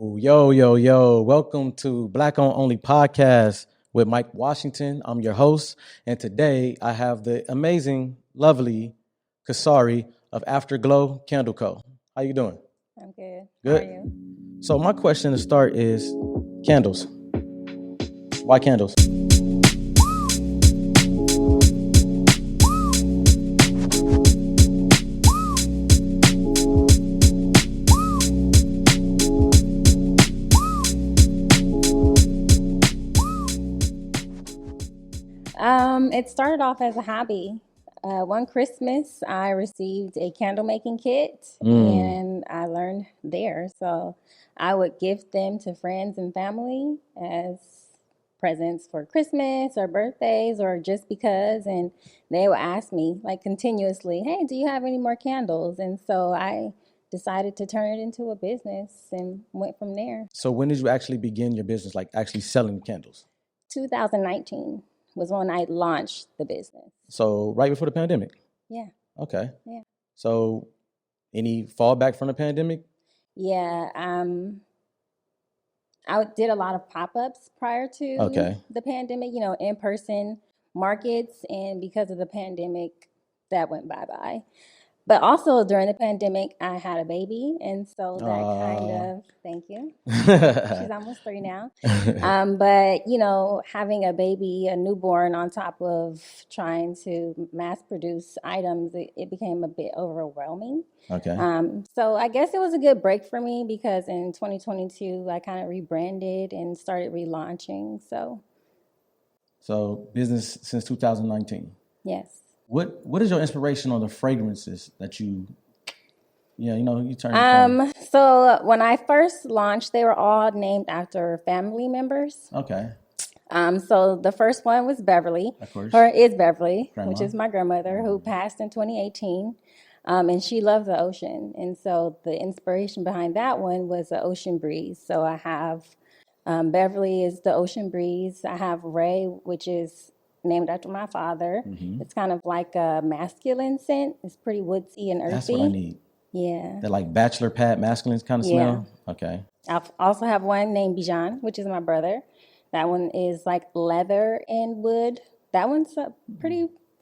Yo, yo, yo. Welcome to Black On Only Podcast with Mike Washington. I'm your host. And today I have the amazing, lovely Kasarri of AfterGlow Candle Co. How you doing? I'm good. Good. How are you? So my question to start is candles. Why candles? It started off as a hobby. One Christmas, I received a candle making kit, and I learned there. So I would gift them to friends and family as presents for Christmas or birthdays or just because. And they would ask me like continuously, "Hey, do you have any more candles?" And so I decided to turn it into a business and went from there. So when did you actually begin your business, like actually selling candles? 2019 was when I launched the business. So right before the pandemic? Yeah. Okay. Yeah. So any fallback from the pandemic? Yeah. I did a lot of pop-ups prior to the pandemic, in-person markets. And because of the pandemic, that went bye-bye. But also during the pandemic, I had a baby. And so that thank you. She's almost 3 now. But, having a baby, a newborn on top of trying to mass produce items, it became a bit overwhelming. Okay. So I guess it was a good break for me because in 2022, I kind of rebranded and started relaunching. So business since 2019. Yes. What is your inspiration on the fragrances that you turn? So when I first launched, they were all named after family members. Okay. So the first one was Beverly, of course, or is Beverly, Grandma. Which is my grandmother who passed in 2018. And she loved the ocean. And so the inspiration behind that one was the ocean breeze. So I have Beverly is the ocean breeze. I have Ray, which is named after my father. Mm-hmm. It's kind of like a masculine scent. It's pretty woodsy and earthy. That's what I need. Yeah. That like bachelor pad masculine kind of smell. Okay. I also have one named Bijan, which is my brother. That one is like leather and wood. That one's a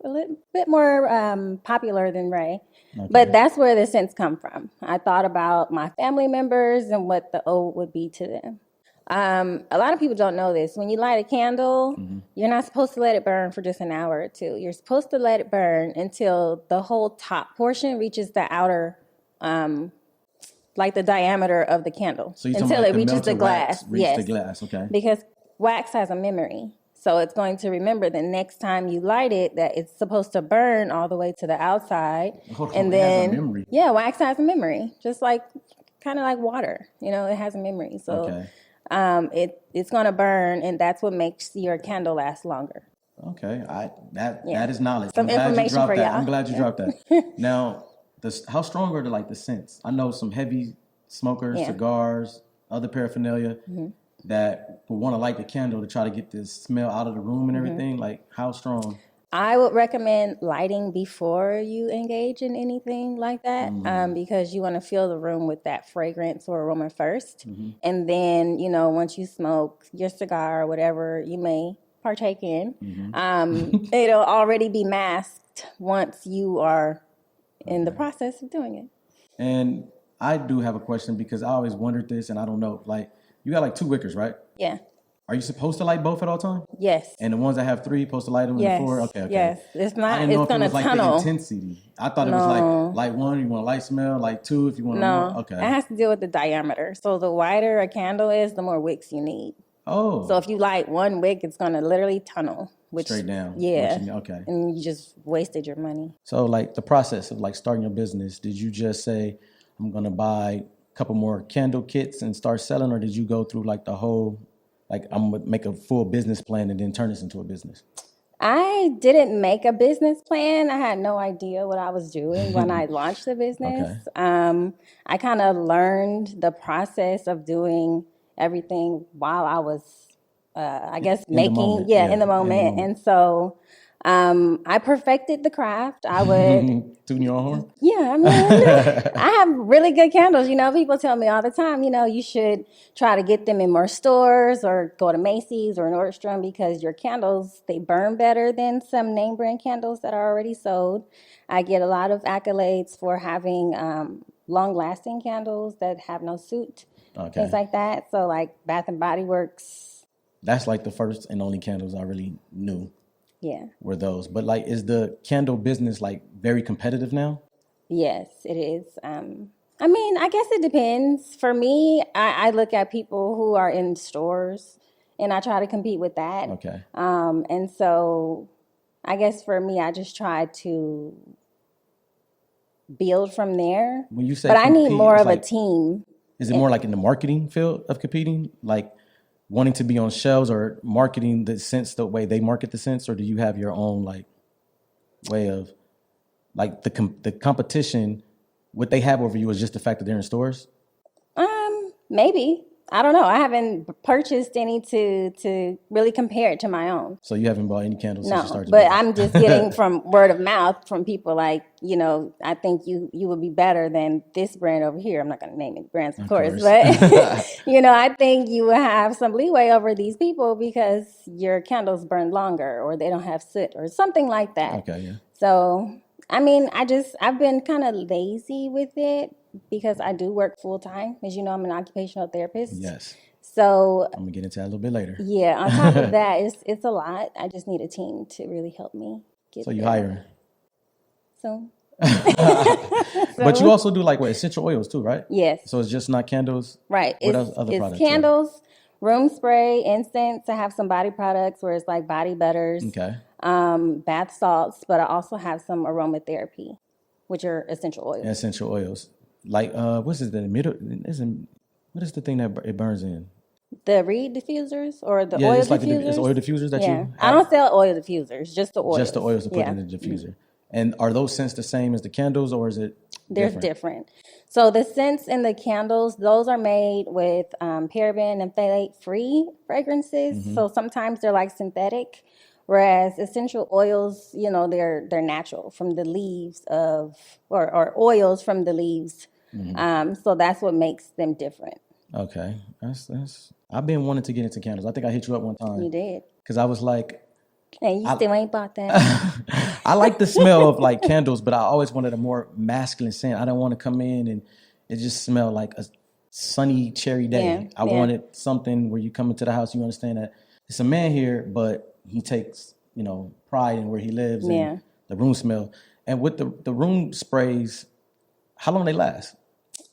little bit more popular than Ray. Okay. But that's where the scents come from. I thought about my family members and what the ode would be to them. A lot of people don't know this. When you light a candle, mm-hmm. you're not supposed to let it burn for just an hour or two. You're supposed to let it burn until the whole top portion reaches the outer, like the diameter of the candle. So until it reaches the glass. Yes. The glass, okay. Because wax has a memory. So it's going to remember the next time you light it that it's supposed to burn all the way to the outside. And then, it has a memory. Yeah, wax has a memory. Just like, kind of like water. It has a memory. So. Okay. It's going to burn, and that's what makes your candle last longer. Okay, that is knowledge. Some information for y'all. I'm glad you dropped that. Now, how strong are the scents? I know some heavy smokers, cigars, other paraphernalia mm-hmm. that would want to light the candle to try to get this smell out of the room and everything. Mm-hmm. Like, how strong? I would recommend lighting before you engage in anything like that because you want to fill the room with that fragrance or aroma first. Mm-hmm. And then, once you smoke your cigar or whatever you may partake in, mm-hmm. It'll already be masked once you are in the process of doing it. And I do have a question because I always wondered this and I don't know. Like, you got 2 wickers, right? Yeah. Are you supposed to light both at all times? Yes. And the ones that have 3, supposed to light them in 4? Okay. Yes. It's not. I didn't know it's going to tunnel. Like the intensity. I thought it was like light 1, you want a light smell. Light 2, if you want more. Okay. It has to deal with the diameter. So the wider a candle is, the more wicks you need. Oh. So if you light 1 wick, it's going to literally tunnel. Straight down. Yeah. Okay. And you just wasted your money. So the process of starting your business, did you just say, I'm going to buy a couple more candle kits and start selling, or did you go through the whole... I'm going to make a full business plan and then turn this into a business? I didn't make a business plan. I had no idea what I was doing when I launched the business. Okay. I kind of learned the process of doing everything while I was, making, in the moment. And so I perfected the craft. I would, Tune your own horn? yeah, I mean, I have really good candles. People tell me all the time, you should try to get them in more stores or go to Macy's or Nordstrom because your candles, they burn better than some name brand candles that are already sold. I get a lot of accolades for having long-lasting candles that have no soot, things like that. So like Bath and Body Works. That's like the first and only candles I really knew. Yeah. Were those. But like, is the candle business like very competitive now? Yes, it is. I mean, I guess it depends. For me, I look at people who are in stores and I try to compete with that. Okay. And so I guess for me, I just try to build from there. When you say but compete, I need more of like, a team. Is it more like in the marketing field of competing? Like wanting to be on shelves or marketing the scents the way they market the scents? Or do you have your own like way of like the competition? What they have over you is just the fact that they're in stores? Maybe. I don't know. I haven't purchased any to really compare it to my own. So you haven't bought any candles since you started? But I'm just getting from word of mouth from people like, I think you would be better than this brand over here. I'm not going to name any brands, of course. But, I think you will have some leeway over these people because your candles burn longer or they don't have soot or something like that. Okay, yeah. So, I mean, I've been kind of lazy with it because I do work full time. As you know, I'm an occupational therapist. Yes. So I'm gonna get into that a little bit later. Yeah, on top of that, it's a lot. I just need a team to really help me get So you there. hiring? So. But you also do like what, essential oils too, right? Yes. So it's just not candles? Right. What else, other products? It's candles, room spray, incense. I have some body products where it's like body butters, bath salts, but I also have some aromatherapy, which are essential oils. Essential oils. Like, what's it, the middle? What is the thing that it burns in? The reed diffusers or the oil diffusers? Like it's oil diffusers that you have? I don't sell oil diffusers, just the oils. Just the oils to put in the diffuser. And are those scents the same as the candles or is it They're different. So the scents in the candles, those are made with paraben and phthalate-free fragrances. Mm-hmm. So sometimes they're like synthetic, whereas essential oils, they're natural from the leaves of, or oils from the leaves. Mm-hmm. So that's what makes them different. Okay. That's. I've been wanting to get into candles. I think I hit you up one time. You did. Because I was like. And you still ain't bought that. I like the smell of like candles, but I always wanted a more masculine scent. I don't want to come in and it just smell like a sunny cherry day. I wanted something where you come into the house, you understand that it's a man here, but he takes, pride in where he lives and the room smell. And with the room sprays, how long they last?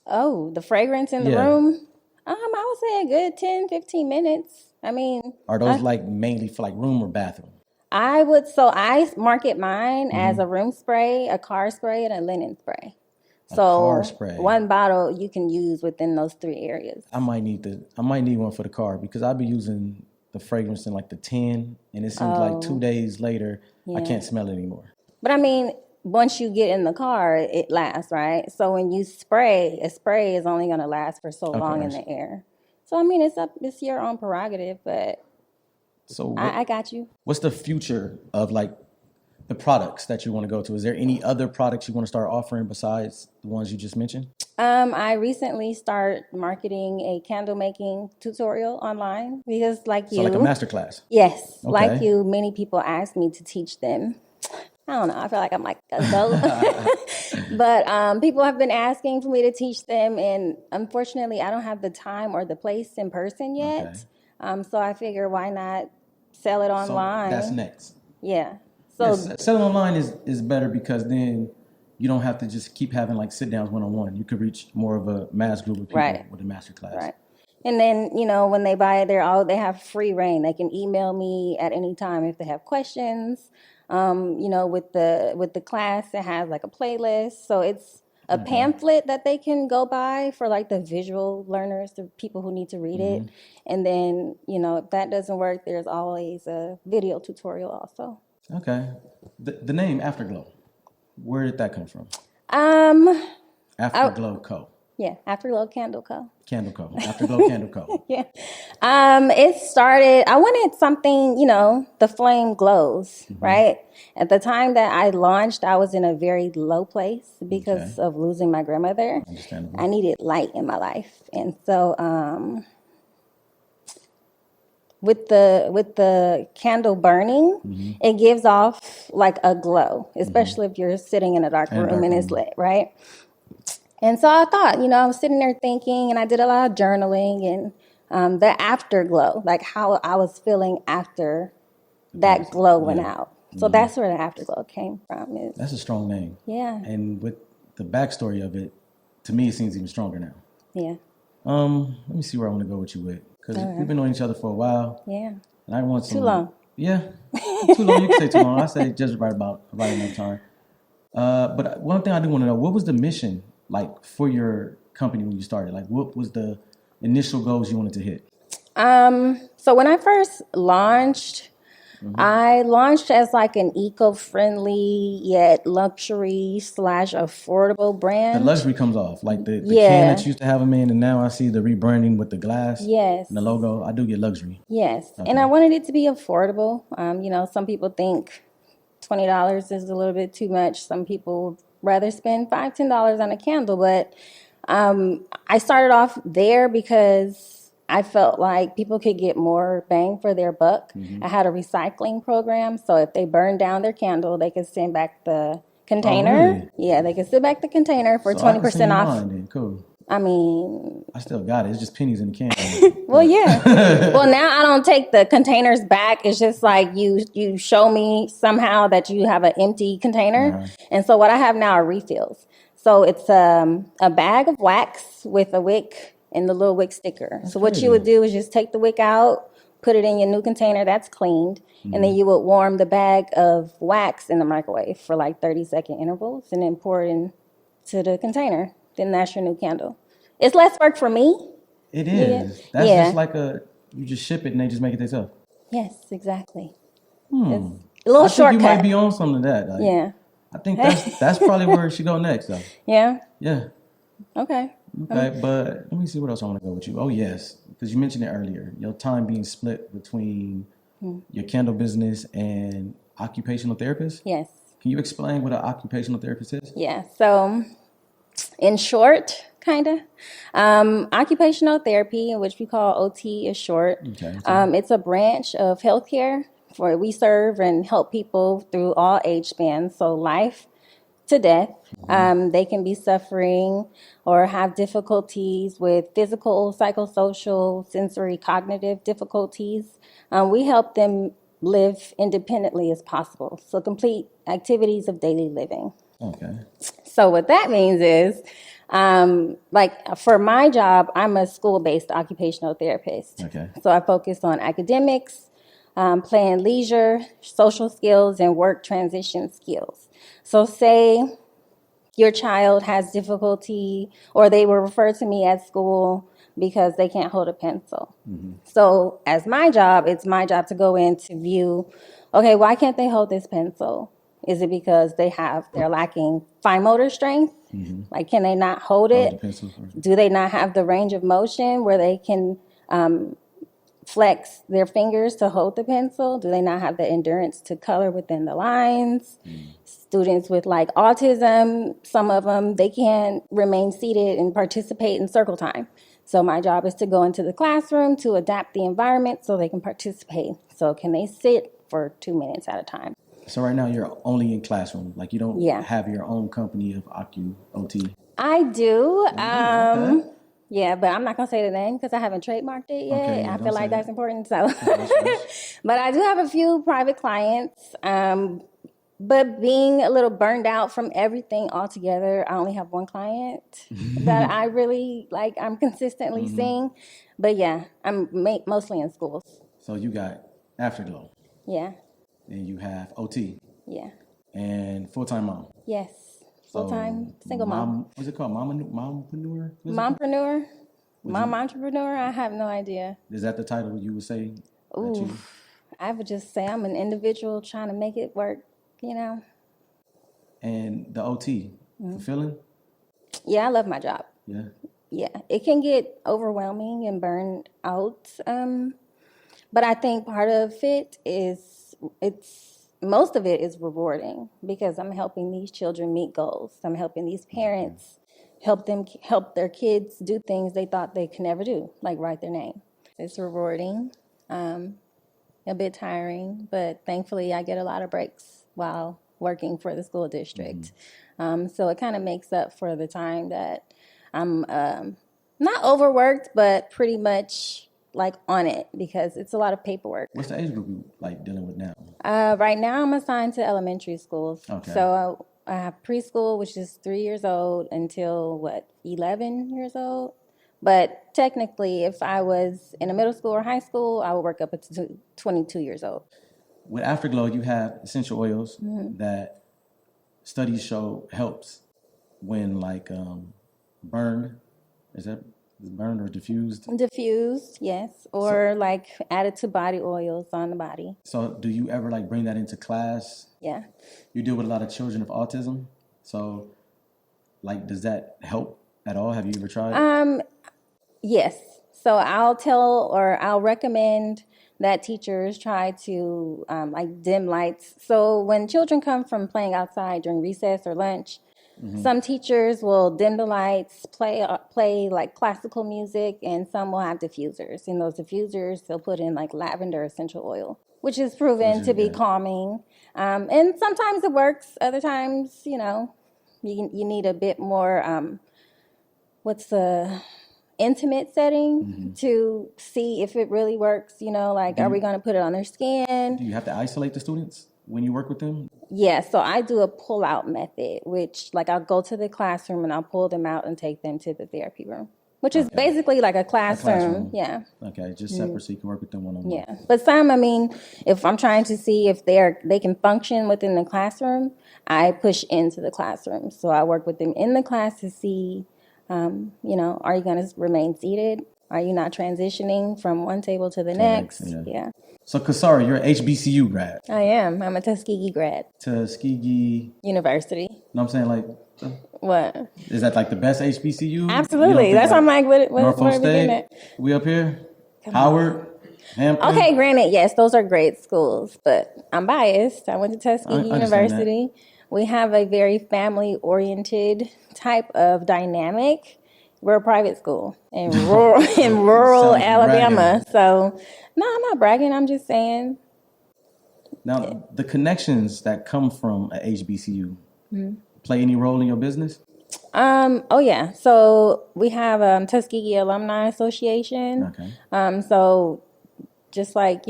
Oh, the fragrance in the room? I would say a good 10, 15 minutes. I mean. Are those like mainly for like room or bathroom? I market mine as a room spray, a car spray, and a linen spray. Car spray. One bottle you can use within those 3 areas. I might need one for the car because I'll be using the fragrance in like the 10 and it seems like 2 days later I can't smell it anymore. But I mean, once you get in the car, it lasts, right? So when you spray, a spray is only going to last for so long in the air. So I mean, it's your own prerogative, but so I got you. What's the future of like the products that you want to go to? Is there any other products you want to start offering besides the ones you just mentioned? I recently started marketing a candle making tutorial online because like you. So like a masterclass? Yes. Okay. Like you, many people ask me to teach them. I don't know. I feel like I'm like a goat. But people have been asking for me to teach them. And unfortunately, I don't have the time or the place in person yet. Okay. So I figure why not sell it online? So that's next. Yeah. So selling online is better because then you don't have to just keep having like sit downs one-on-one. You could reach more of a mass group of people with a master class. Right. And then, when they buy it, they have free reign. They can email me at any time if they have questions. With the class, it has like a playlist. So it's a pamphlet that they can go by for like the visual learners, the people who need to read it. And then, if that doesn't work, there's always a video tutorial also. Okay. The name AfterGlow, where did that come from? AfterGlow Co. Yeah, AfterGlow Candle Co. Candle Co. AfterGlow Candle Co. Yeah. It started, I wanted something, the flame glows, right? At the time that I launched, I was in a very low place because of losing my grandmother. Understandable. I needed light in my life. And so with the candle burning, it gives off like a glow, especially if you're sitting in a dark room and it's lit, right? And so I thought, I was sitting there thinking, and I did a lot of journaling and the afterglow, like how I was feeling after that glow went out. So that's where the afterglow came from. That's a strong name. Yeah. And with the backstory of it, to me, it seems even stronger now. Yeah. Let me see where I want to go with you with, because we've been knowing each other for a while. Yeah. And I want some. Too long. Yeah. Too long. You can say too long. I say just right enough time. But one thing I do want to know, what was the mission like for your company when you started? Like, what was the initial goals you wanted to hit? So when I first launched, I launched as like an eco-friendly yet luxury / affordable brand. The luxury comes off, like the can that you used to have them in, and now I see the rebranding with the glass. Yes. And the logo. I do get luxury. Yes. Okay. And I wanted it to be affordable. Some people think $20 is a little bit too much. Some people rather spend $5, $10 on a candle, but I started off there because I felt like people could get more bang for their buck. I had a recycling program, so if they burned down their candle, they could send back the container. Oh, really? Yeah, they could send back the container for 20% off. Then. Cool. I mean, I still got it. It's just pennies in the can. Well, yeah. Well, now I don't take the containers back. It's just like you show me somehow that you have an empty container. And so what I have now are refills. So it's a bag of wax with a wick and the little wick sticker. So what you would do is just take the wick out, put it in your new container that's cleaned, and then you would warm the bag of wax in the microwave for like 30-second intervals and then pour it into the container. Then that's your new candle. It's less work for me. It is. Yeah. That's just like you just ship it and they just make it themselves. Yes, exactly. It's a little shortcut. You might be on some of that. Like, yeah. I think that's probably where it should go next, though. Yeah? Yeah. Okay. Okay, but let me see what else I want to go with you. Oh, yes, because you mentioned it earlier. Your time being split between your candle business and occupational therapist? Yes. Can you explain what an occupational therapist is? Yeah, so in short, kind of, occupational therapy, which we call OT is short, it's a branch of healthcare where we serve and help people through all age spans, so life to death. They can be suffering or have difficulties with physical, psychosocial, sensory, cognitive difficulties. We help them live independently as possible. So complete activities of daily living. Okay. So what that means is, like for my job, I'm a school-based occupational therapist. Okay. So I focus on academics, play and leisure, social skills, and work transition skills. So say your child has difficulty or they were referred to me at school because they can't hold a pencil. So as my job, it's my job to go in to view, okay, why can't they hold this pencil? Is it because they're lacking fine motor strength? Like, can they not hold it? Do they not have the range of motion where they can flex their fingers to hold the pencil? Do they not have the endurance to color within the lines? Students with like autism, some of them, they can't remain seated and participate in circle time. So my job is to go into the classroom to adapt the environment so they can participate. So can they sit for 2 minutes at a time? So right now you're only in classroom, like you don't have your own company of OT. I do. Yeah, but I'm not going to say the name because I haven't trademarked it yet. Okay, I feel like that's important. So, but I do have a few private clients. But being a little burned out from everything altogether, I only have one client that I really like. I'm consistently seeing. But yeah, I'm mostly in schools. So you got AfterGlow. Yeah. And you have OT. Yeah. And full-time mom. Yes. Full-time single mom. What's it called? Mompreneur? Mompreneur? Mom entrepreneur? I have no idea. Is that the title you would say? Ooh, I would just say I'm an individual trying to make it work, you know. And the OT, fulfilling? Yeah, I love my job. Yeah. Yeah, it can get overwhelming and burned out. But I think part of it is most of it is rewarding because I'm helping these children meet goals. I'm helping these parents help their kids do things they thought they could never do, like write their name. It's rewarding, a bit tiring, but thankfully I get a lot of breaks while working for the school district. So it kind of makes up for the time that I'm not overworked, but pretty much like on it because it's a lot of paperwork. What's the age group you like dealing with now? Right now I'm assigned to elementary schools. Okay. So I have preschool, which is 3 years old until 11 years old. But technically, if I was in a middle school or high school, I would work up to 22 years old. With AfterGlow, you have essential oils that studies show helps when like burned. Is that burned or diffused? Diffused, yes, or like added to body oils on the body. So do you ever like bring that into class? Yeah. You deal with a lot of children of autism. So like, does that help at all? Have you ever tried? Yes. So I'll recommend that teachers try to like dim lights. So when children come from playing outside during recess or lunch, some teachers will dim the lights, play like classical music, and some will have diffusers. In those diffusers, they'll put in like lavender essential oil, which is proven to be calming. And sometimes it works. Other times, you need a bit more, intimate setting to see if it really works. Are we going to put it on their skin? Do you have to isolate the students when you work with them? Yeah, so I do a pull-out method, which I'll go to the classroom and I'll pull them out and take them to the therapy room, which is basically like a classroom. Yeah. Okay, just separate so you can work with them one-on-one. Yeah, but some, if I'm trying to see if they can function within the classroom, I push into the classroom. So I work with them in the class to see, are you going to remain seated? Are you not transitioning from one table to the next? Yeah. So, Kasarri, you're an HBCU grad. I am. I'm a Tuskegee grad. Tuskegee University. No, I'm saying like... What? Is that like the best HBCU? Absolutely. That's why I'm like, what Norfolk State? We up here? Howard? Hampton? Okay, granted, yes, those are great schools, but I'm biased. I went to Tuskegee University. We have a very family-oriented type of dynamic. We're a private school in rural Alabama. Bragging. So, no, I'm not bragging. I'm just saying. Now, the connections that come from a HBCU play any role in your business? Oh, yeah. So we have Tuskegee Alumni Association. Okay. So just like,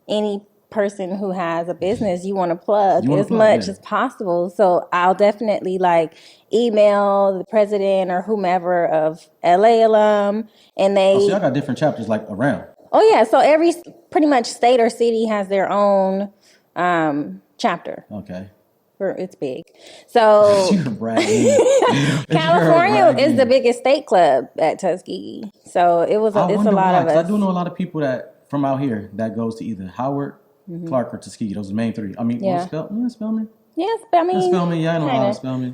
any person who has a business, you want to plug as much as possible. So I'll definitely email the president or whomever of LA alum, and so y'all got different chapters around. Oh yeah, so every pretty much state or city has their own chapter. Okay. It's big. So California is the biggest state club at Tuskegee. So it's a lot of us. I do know a lot of people that from out here that goes to either Howard, Clark, or Tuskegee. Those are the main three. Spell me. Yeah, spell me. Spell me. Yeah, I know how to spell me.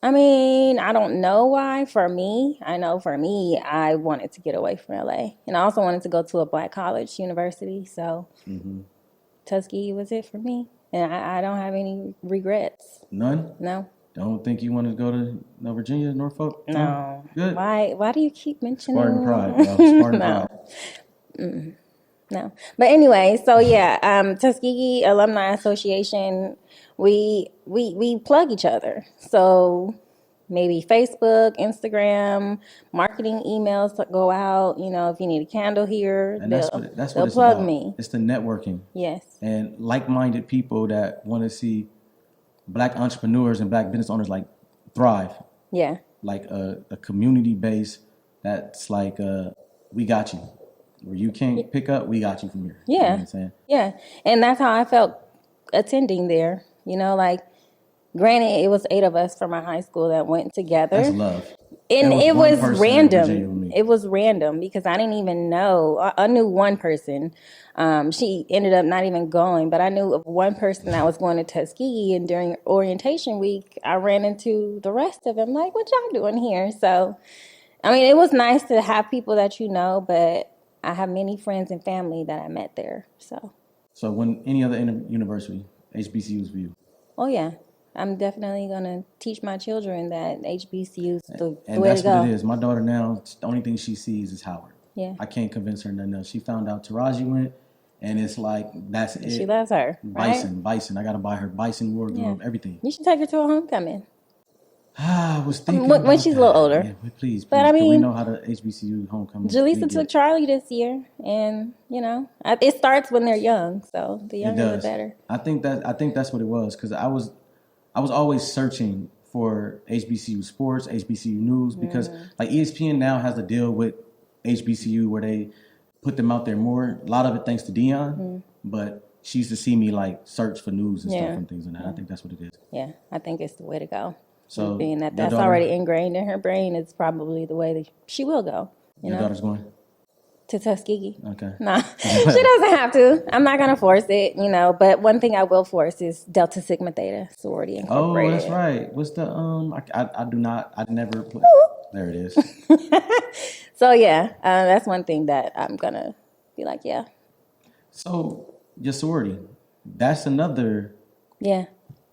I don't know why. For me, I wanted to get away from LA. And I also wanted to go to a black college university. So Tuskegee was it for me. And I don't have any regrets. None? No. Don't think you want to go to Virginia, Norfolk? No. Good. Why do you keep mentioning Spartan pride, bro. Spartan pride. No. But anyway, so yeah, Tuskegee Alumni Association, we plug each other. So maybe Facebook, Instagram, marketing emails that go out. If you need a candle here, and that's what they'll it's plug about. me. It's the networking. Yes. And like-minded people that want to see Black entrepreneurs and Black business owners thrive. Yeah. Like a community base that's we got you. Where you can't pick up, we got you from here. Yeah. You know what I'm saying? Yeah. And that's how I felt attending there. Granted, it was 8 of us from my high school that went together. That's love. And it was random. It was random because I didn't even know. I knew one person. She ended up not even going, but I knew of one person that was going to Tuskegee. And during orientation week, I ran into the rest of them. What y'all doing here? So I mean, it was nice to have people that you know, but I have many friends and family that I met there. So when any other university, HBCUs for you? Oh yeah, I'm definitely gonna teach my children that HBCUs the way to go. And that's what it is. My daughter now, the only thing she sees is Howard. Yeah. I can't convince her nothing else. She found out Taraji went, and it's like, that's it. She loves her. Bison. I got to buy her Bison wardrobe, everything. You should take her to a homecoming. I was thinking when she's a little older. Yeah, please. But I mean, we know how the HBCU homecoming. Jaleesa took Charlie this year, and it starts when they're young. So the younger the better. I think that's what it was, because I was always searching for HBCU sports, HBCU news, because like ESPN now has a deal with HBCU where they put them out there more. A lot of it thanks to Dion, but she used to see me like search for news and stuff and things like that. I think that's what it is. Yeah, I think it's the way to go. So being that's already ingrained in her brain, it's probably the way that she will go. Your daughter's going to Tuskegee. Okay. Nah, she doesn't have to. I'm not gonna force it, But one thing I will force is Delta Sigma Theta sorority incorporated. Oh, that's right. What's the I never put. There it is. So yeah, that's one thing that I'm gonna be like, yeah. So your sorority, that's another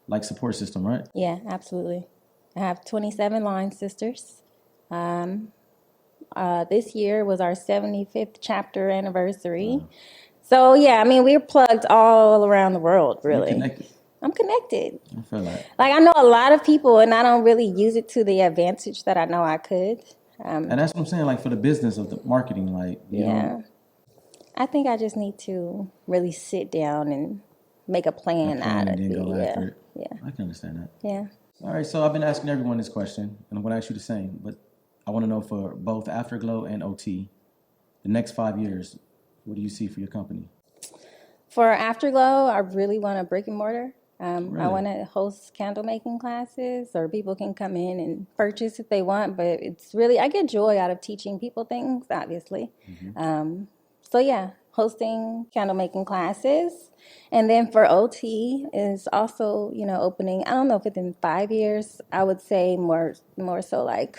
like support system, right? Yeah, absolutely. I have 27 line sisters. This year was our 75th chapter anniversary. Wow. So yeah, I mean, we're plugged all around the world, really. You're connected. I'm connected. I feel like I know a lot of people, and I don't really use it to the advantage that I know I could. And that's what I'm saying, like for the business of the marketing, like you know. I think I just need to really sit down and make a plan out of it. Yeah, I can understand that. Yeah. All right, so I've been asking everyone this question, and I'm going to ask you the same, but I want to know for both AfterGlow and OT, the next 5 years, what do you see for your company? For AfterGlow, I really want a brick and mortar. Really? I want to host candle making classes, or people can come in and purchase if they want, but it's really, I get joy out of teaching people things, obviously. So yeah, hosting candle making classes. And then for OT is also, opening, I don't know if within 5 years, I would say more so like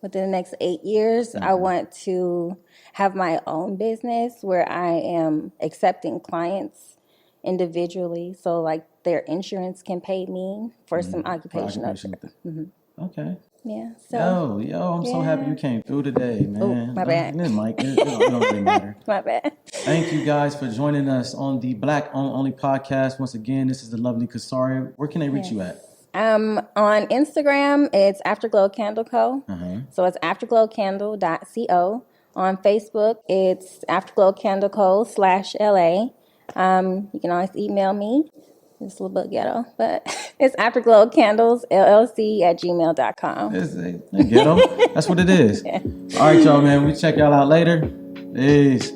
within the next 8 years, I want to have my own business where I am accepting clients individually. So like their insurance can pay me for some occupational. Okay. Yeah. So. Yo, I'm so happy you came through today, man. Oh, my bad. Mike, it don't really matter. My bad. Thank you guys for joining us on the Black Only podcast. Once again, this is the lovely Kasarri. Where can they reach you at? On Instagram, it's AfterGlow Candle Co. So it's afterglowcandle.co. On Facebook, it's AfterGlow Candle Co /LA. You can always email me. It's a little bit ghetto, but it's afterglowcandlesllc@gmail.com. It's ghetto. That's what it is. All right, y'all, man. We check y'all out later. Peace.